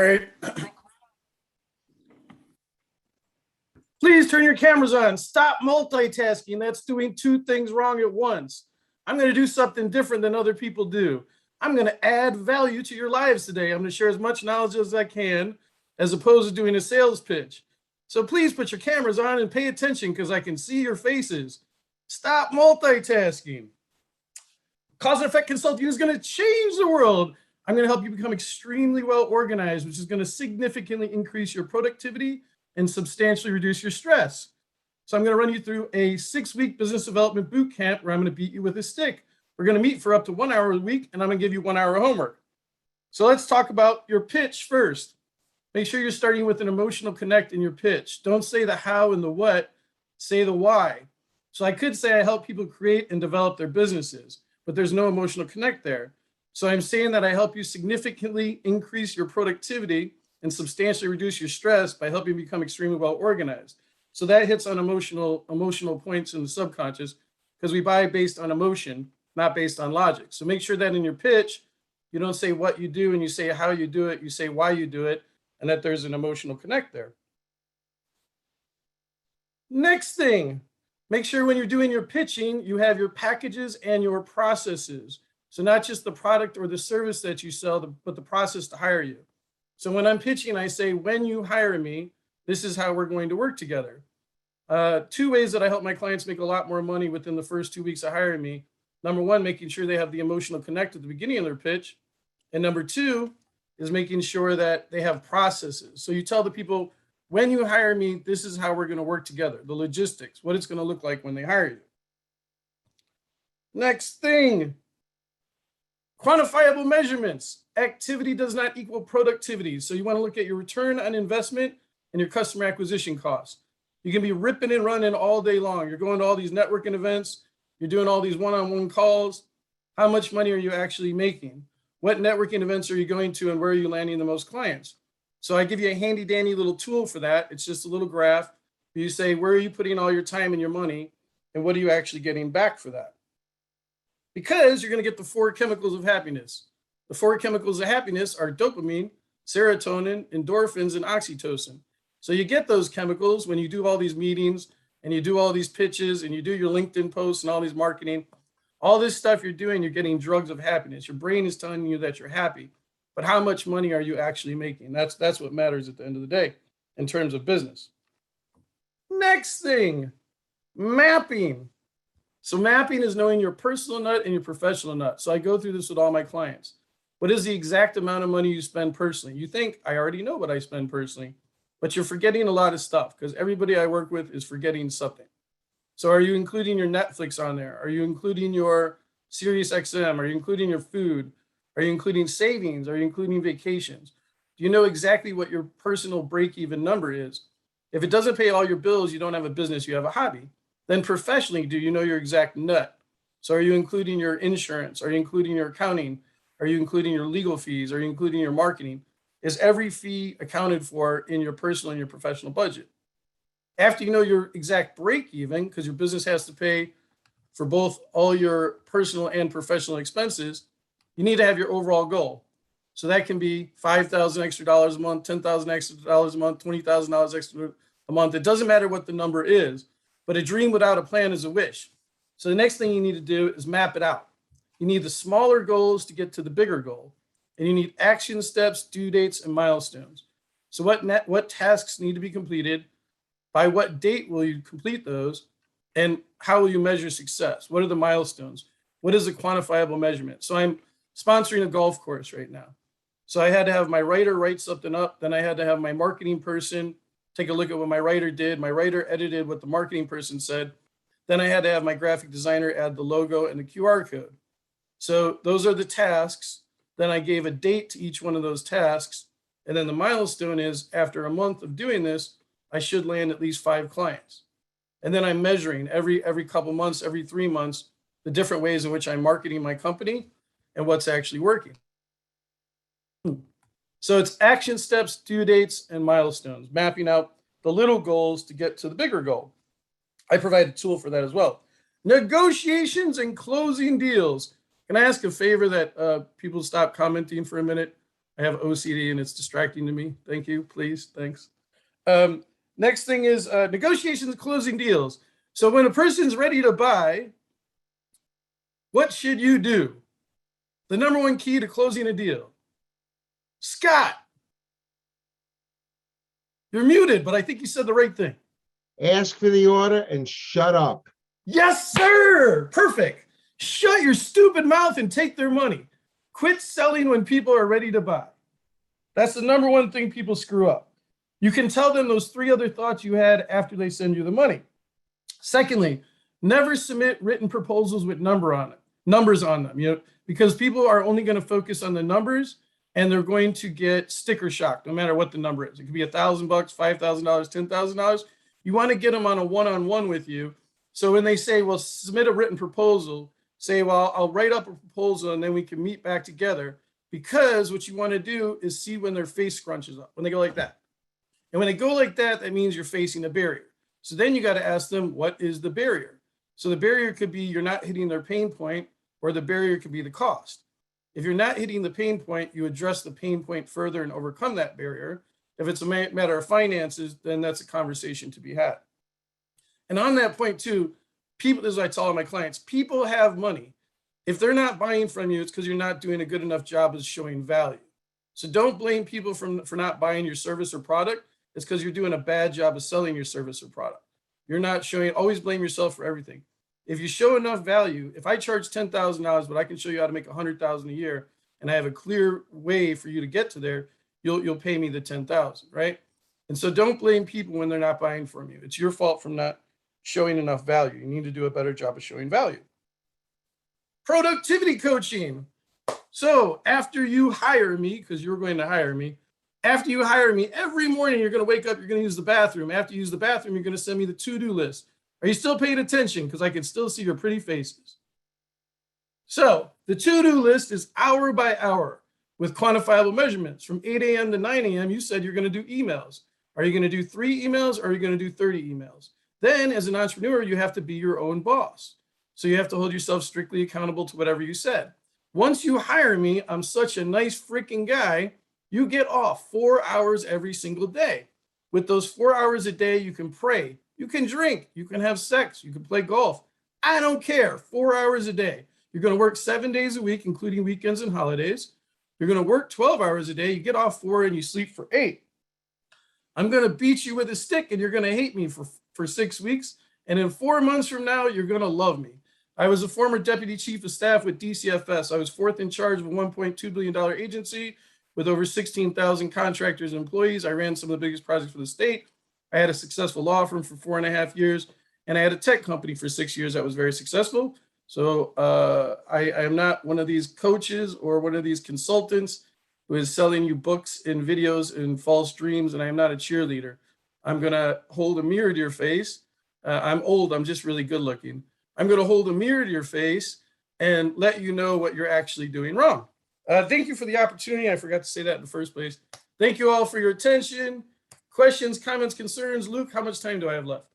All right. Please turn your cameras on. Stop multitasking. That's doing two things wrong at once. I'm going to do something different than other people do. I'm going to add value to your lives today. I'm going to share as much knowledge as I can, as opposed to doing a sales pitch. So please put your cameras on and pay attention because I can see your faces. Stop multitasking. Cause and Effect Consulting is going to change the world. I'm going to help you become extremely well organized, which is going to significantly increase your productivity and substantially reduce your stress. So I'm going to run you through a 6-week business development boot camp where I'm going to beat you with a stick. We're going to meet for up to 1 hour a week, and I'm going to give you 1 hour of homework. So let's talk about your pitch first. Make sure you're starting with an emotional connect in your pitch. Don't say the how and the what, say the why. So I could say I help people create and develop their businesses, but there's no emotional connect there. So I'm saying that I help you significantly increase your productivity and substantially reduce your stress by helping you become extremely well organized. So that hits on emotional points in the subconscious because we buy based on emotion, not based on logic. So make sure that in your pitch, you don't say what you do and you say how you do it, you say why you do it, and that there's an emotional connect there. Next thing, make sure when you're doing your pitching, you have your packages and your processes. So not just the product or the service that you sell, but the process to hire you. So when I'm pitching, I say, when you hire me, this is how we're going to work together. 2 ways that I help my clients make a lot more money within the first 2 weeks of hiring me. Number one, making sure they have the emotional connect at the beginning of their pitch. And number two is making sure that they have processes. So you tell the people, when you hire me, this is how we're going to work together. The logistics, what it's going to look like when they hire you. Next thing, quantifiable measurements. Activity does not equal productivity. So you want to look at your return on investment and your customer acquisition costs. You can be ripping and running all day long. You're going to all these networking events. You're doing all these one-on-one calls. How much money are you actually making? What networking events are you going to and where are you landing the most clients? So I give you a handy dandy little tool for that. It's just a little graph. You say, where are you putting all your time and your money? And what are you actually getting back for that? Because you're going to get the 4 chemicals of happiness. The 4 chemicals of happiness are dopamine, serotonin, endorphins, and oxytocin. So you get those chemicals when you do all these meetings and you do all these pitches and you do your LinkedIn posts and all these marketing. All this stuff you're doing, you're getting drugs of happiness. Your brain is telling you that you're happy. But how much money are you actually making? That's what matters at the end of the day in terms of business. Next thing, mapping. So mapping is knowing your personal nut and your professional nut. So I go through this with all my clients. What is the exact amount of money you spend personally? You think, I already know what I spend personally, but you're forgetting a lot of stuff because everybody I work with is forgetting something. So are you including your Netflix on there? Are you including your Sirius XM? Are you including your food? Are you including savings? Are you including vacations? Do you know exactly what your personal break-even number is? If it doesn't pay all your bills, you don't have a business, you have a hobby. Then professionally, do you know your exact nut? So are you including your insurance? Are you including your accounting? Are you including your legal fees? Are you including your marketing? Is every fee accounted for in your personal and your professional budget? After you know your exact break even, because your business has to pay for both all your personal and professional expenses, you need to have your overall goal. So that can be $5,000 extra dollars a month, $10,000 extra dollars a month, $20,000 extra a month. It doesn't matter what the number is, but a dream without a plan is a wish. So the next thing you need to do is map it out. You need the smaller goals to get to the bigger goal. And you need action steps, due dates, and milestones. So what tasks need to be completed? By what date will you complete those? And how will you measure success? What are the milestones? What is a quantifiable measurement? So I'm sponsoring a golf course right now. So I had to have my writer write something up. Then I had to have my marketing person take a look at what my writer did. My writer edited what the marketing person said. Then I had to have my graphic designer add the logo and the QR code. So those are the tasks. Then I gave a date to each one of those tasks. And then the milestone is after a month of doing this, I should land at least 5 clients. And then I'm measuring every couple months, every 3 months, the different ways in which I'm marketing my company and what's actually working. So it's action steps, due dates, and milestones, mapping out the little goals to get to the bigger goal. I provide a tool for that as well. Negotiations and closing deals. Can I ask a favor that people stop commenting for a minute? I have OCD and it's distracting to me. Thank you, please, thanks. Next thing is negotiations, closing deals. So when a person's ready to buy, what should you do? The number one key to closing a deal. Scott, you're muted, but I think you said the right thing. Ask for the order and shut up. Yes, sir. Perfect. Shut your stupid mouth and take their money. Quit selling when people are ready to buy. That's the number one thing people screw up. You can tell them those 3 other thoughts you had after they send you the money. Secondly, never submit written proposals with numbers on them, because people are only going to focus on the numbers and they're going to get sticker shock no matter what the number is. It could be $1,000, $5,000, $10,000. You want to get them on a one-on-one with you. So when they say, well, submit a written proposal, say, well, I'll write up a proposal and then we can meet back together, because what you want to do is see when their face scrunches up, when they go like that. And when they go like that, that means you're facing a barrier. So then you got to ask them, what is the barrier? So the barrier could be you're not hitting their pain point, or the barrier could be the cost. If you're not hitting the pain point, you address the pain point further and overcome that barrier. If it's a matter of finances, then that's a conversation to be had. And on that point too, people, as I tell all my clients, people have money. If they're not buying from you, it's because you're not doing a good enough job of showing value. So don't blame people for not buying your service or product. It's because you're doing a bad job of selling your service or product. You're not showing, always blame yourself for everything. If you show enough value, if I charge $10,000, but I can show you how to make $100,000 a year, and I have a clear way for you to get to there, you'll pay me the $10,000, right? And so don't blame people when they're not buying from you. It's your fault from not showing enough value. You need to do a better job of showing value. Productivity coaching. So after you hire me, because you're going to hire me, after you hire me, every morning you're going to wake up, you're going to use the bathroom. After you use the bathroom, you're going to send me the to-do list. Are you still paying attention? Because I can still see your pretty faces. So the to-do list is hour by hour with quantifiable measurements. From 8 a.m. to 9 a.m., you said you're going to do emails. Are you going to do 3 emails, or are you going to do 30 emails? Then as an entrepreneur, you have to be your own boss. So you have to hold yourself strictly accountable to whatever you said. Once you hire me, I'm such a nice freaking guy, you get off 4 hours every single day. With those 4 hours a day, you can pray, you can drink, you can have sex, you can play golf. I don't care, 4 hours a day. You're going to work 7 days a week, including weekends and holidays. You're going to work 12 hours a day. You get off 4 and you sleep for 8. I'm going to beat you with a stick and you're going to hate me for 6 weeks. And in 4 months from now, you're going to love me. I was a former deputy chief of staff with DCFS. I was 4th in charge of a $1.2 billion agency with over 16,000 contractors and employees. I ran some of the biggest projects for the state. I had a successful law firm for 4.5 years, and I had a tech company for 6 years that was very successful. So I am not one of these coaches or one of these consultants who is selling you books and videos and false dreams, and I am not a cheerleader. I'm going to hold a mirror to your face. I'm old. I'm just really good looking. I'm going to hold a mirror to your face and let you know what you're actually doing wrong. Thank you for the opportunity. I forgot to say that in the first place. Thank you all for your attention. Questions, comments, concerns? Luke, how much time do I have left?